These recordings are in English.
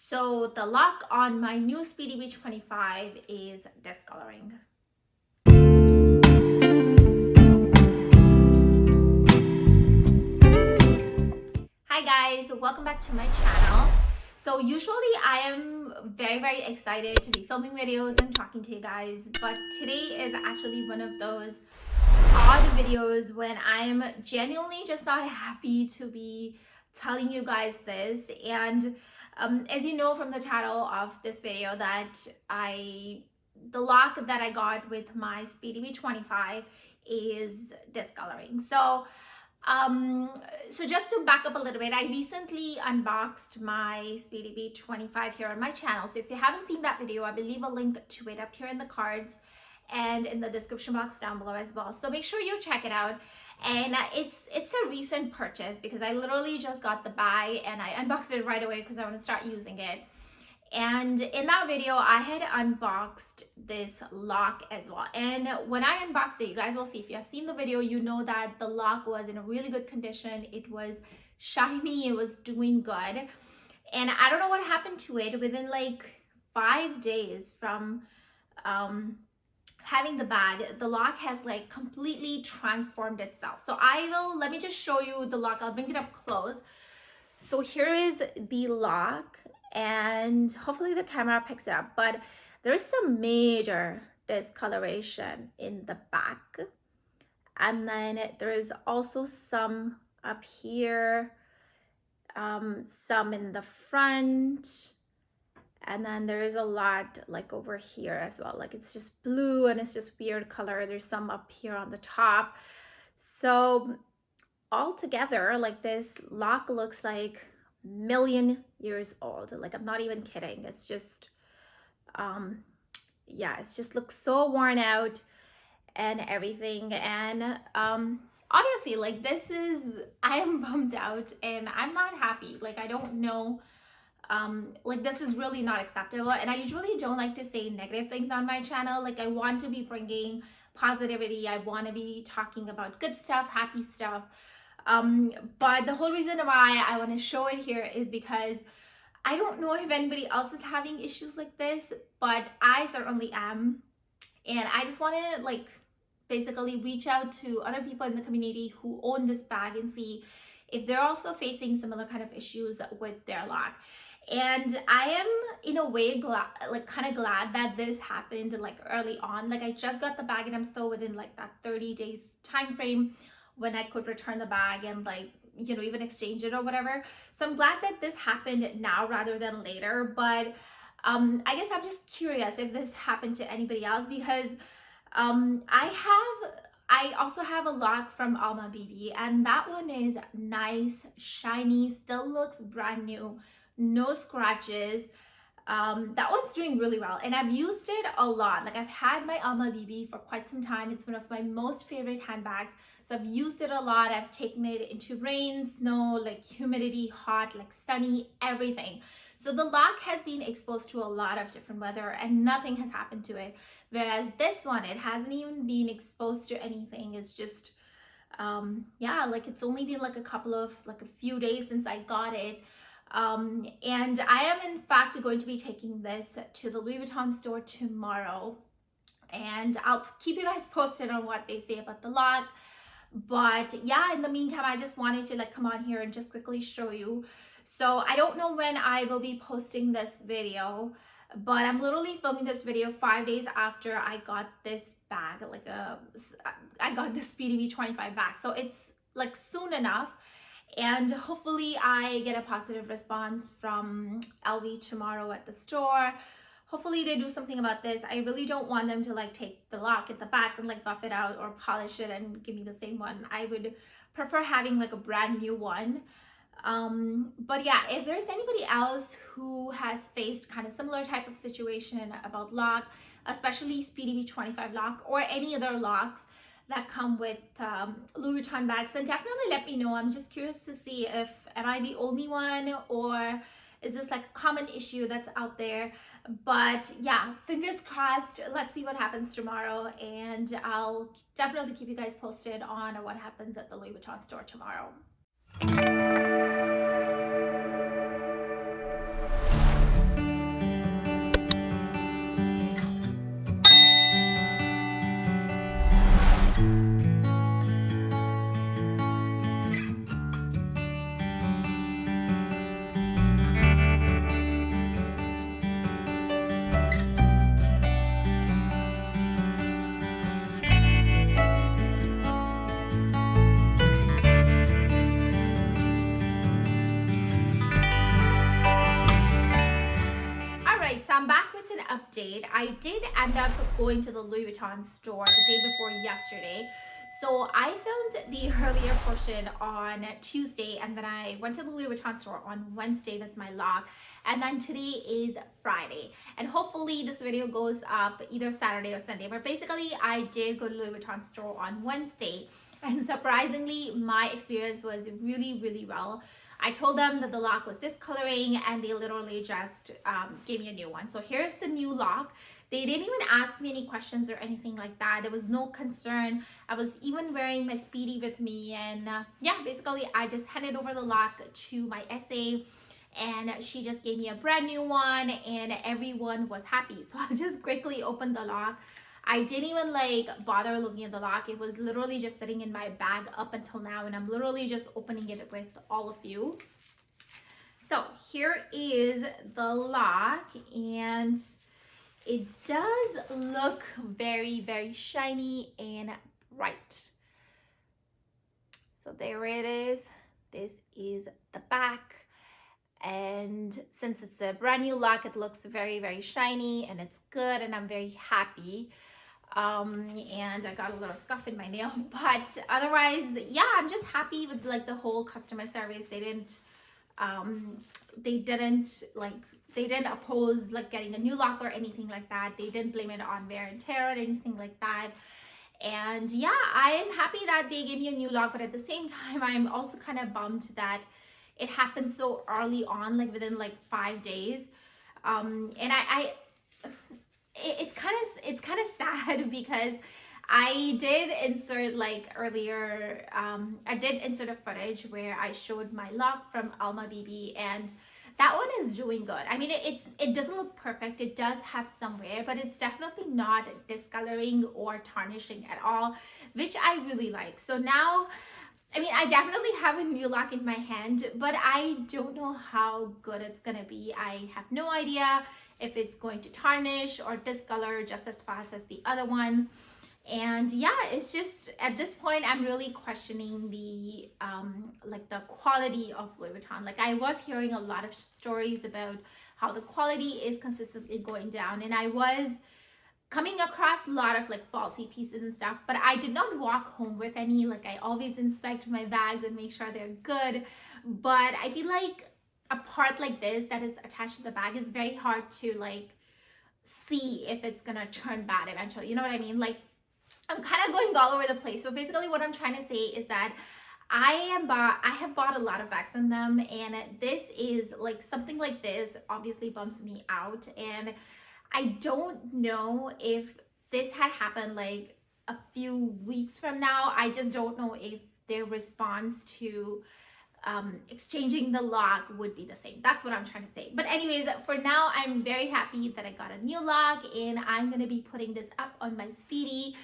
So the lock on my new Speedy B25 is discoloring. Hi guys, welcome back to my channel. So usually I am very excited to be filming videos and talking to you guys, but today is actually one of those odd videos when I'm genuinely just not happy to be telling you guys this. And as you know from the title of this video, that the lock that I got with my Speedy B25 is discoloring. So just to back up a little bit, I recently unboxed my Speedy B25 here on my channel. So if you haven't seen that video, I will leave a link to it up here in the cards and in the description box down below as well. So make sure you check it out. And it's a recent purchase because I literally just got the bag and I unboxed it right away because I want to start using it. And in that video, I had unboxed this lock as well. And when I unboxed it, you guys will see, if you have seen the video, you know that the lock was in a really good condition. It was shiny, it was doing good. And I don't know what happened to it within like 5 days from having the bag. The lock has like completely transformed itself. So let me just show you the lock. I'll bring it up close. So here is the lock, and hopefully the camera picks it up, but there's some major discoloration in the back, and then there's also some up here, some in the front, and then there is a lot like over here as well. Like it's just blue and it's just weird color. There's some up here on the top. So all together, like this lock looks like million years old. Like I'm not even kidding. It's just yeah, it just looks so worn out and everything. And obviously, like I am bummed out and I'm not happy. Like I don't know, like this is really not acceptable. And I usually don't like to say negative things on my channel. Like I want to be bringing positivity. I want to be talking about good stuff, happy stuff. But the whole reason why I want to show it here is because I don't know if anybody else is having issues like this, but I certainly am. And I just want to like basically reach out to other people in the community who own this bag and see if they're also facing similar kind of issues with their lock. And I am in a way glad, like kind of glad that this happened like early on. Like I just got the bag and I'm still within like that 30 days time frame when I could return the bag and like, you know, even exchange it or whatever. So I'm glad that this happened now rather than later. But I guess I'm just curious if this happened to anybody else, because I also have a lock from Alma BB, and that one is nice, shiny, still looks brand new, no scratches. That one's doing really well, and I've used it a lot. Like I've had my Alma BB for quite some time. It's one of my most favorite handbags, so I've used it a lot. I've taken it into rain, snow, like humidity, hot, like sunny, everything. So the lock has been exposed to a lot of different weather and nothing has happened to it, whereas this one, it hasn't even been exposed to anything. It's just yeah, like it's only been like a few days since I got it. And I am in fact going to be taking this to the Louis Vuitton store tomorrow, and I'll keep you guys posted on what they say about the lock. But yeah, in the meantime, I just wanted to like come on here and just quickly show you. So I don't know when I will be posting this video, but I'm literally filming this video 5 days after I got this bag, I got this Speedy B25 bag. So it's like soon enough. And hopefully I get a positive response from LV tomorrow at the store. Hopefully they do something about this. I really don't want them to like take the lock at the back and like buff it out or polish it and give me the same one. I would prefer having like a brand new one. But yeah, if there's anybody else who has faced kind of similar type of situation about lock, especially Speedy B25 lock or any other locks that come with Louis Vuitton bags, then definitely let me know. I'm just curious to see if am I the only one, or is this like a common issue that's out there? But yeah, fingers crossed. Let's see what happens tomorrow, and I'll definitely keep you guys posted on what happens at the Louis Vuitton store tomorrow. I'm back with an update. I did end up going to the Louis Vuitton store the day before yesterday. So I filmed the earlier portion on Tuesday, and then I went to the Louis Vuitton store on Wednesday with my lock. And then today is Friday. And hopefully this video goes up either Saturday or Sunday. But basically, I did go to Louis Vuitton store on Wednesday. And surprisingly, my experience was really, really well. I told them that the lock was this coloring, and they literally just gave me a new one. So here's the new lock. They didn't even ask me any questions or anything like that. There was no concern. I was even wearing my Speedy with me, and yeah, basically I just handed over the lock to my SA, and she just gave me a brand new one, and everyone was happy. So I just quickly opened the lock. I didn't even bother looking at the lock. It was literally just sitting in my bag up until now, and I'm literally just opening it with all of you. So here is the lock, and it does look very, very shiny and bright. So there it is. This is the back. And since it's a brand new lock, it looks very, very shiny, and it's good, and I'm very happy. And I got a little scuff in my nail, but otherwise, yeah, I'm just happy with the whole customer service. They didn't oppose getting a new lock or anything like that. They didn't blame it on wear and tear or anything like that. And yeah, I am happy that they gave me a new lock, but at the same time, I'm also kind of bummed that it happened so early on, within 5 days. And it's kind of sad because I did insert earlier, I did insert a footage where I showed my lock from Alma BB, and that one is doing good. I mean, it doesn't look perfect. It does have some wear, but it's definitely not discoloring or tarnishing at all, which I really like. So now, I mean, I definitely have a new lock in my hand, but I don't know how good it's gonna be. I have no idea if it's going to tarnish or discolor just as fast as the other one. And yeah, it's just, at this point, I'm really questioning the the quality of Louis Vuitton. I was hearing a lot of stories about how the quality is consistently going down, and I was coming across a lot of faulty pieces and stuff, but I did not walk home with any. I always inspect my bags and make sure they're good. But I feel a part like this that is attached to the bag is very hard to see if it's gonna turn bad eventually. You know what I mean? I'm kind of going all over the place. So basically what I'm trying to say is that I have bought a lot of bags from them, and this is something like this obviously bumps me out. And I don't know if this had happened a few weeks from now. I just don't know if their response to exchanging the lock would be the same. That's what I'm trying to say. But anyways, for now, I'm very happy that I got a new lock, and I'm going to be putting this up on my Speedy.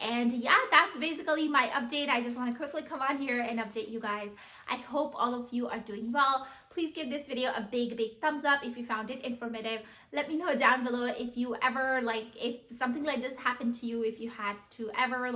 And yeah, that's basically my update. I just want to quickly come on here and update you guys. I hope all of you are doing well. Please give this video a big thumbs up if you found it informative. Let me know down below if you ever if something like this happened to you, if you had to ever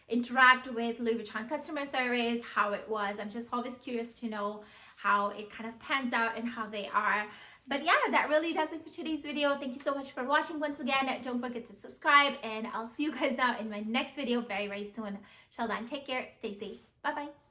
interact with Louis Vuitton customer service, how it was. I'm just always curious to know how it kind of pans out and how they are. But yeah, that really does it for today's video. Thank you so much for watching once again. Don't forget to subscribe, and I'll see you guys now in my next video very, very soon. Till then, take care, stay safe. Bye-bye.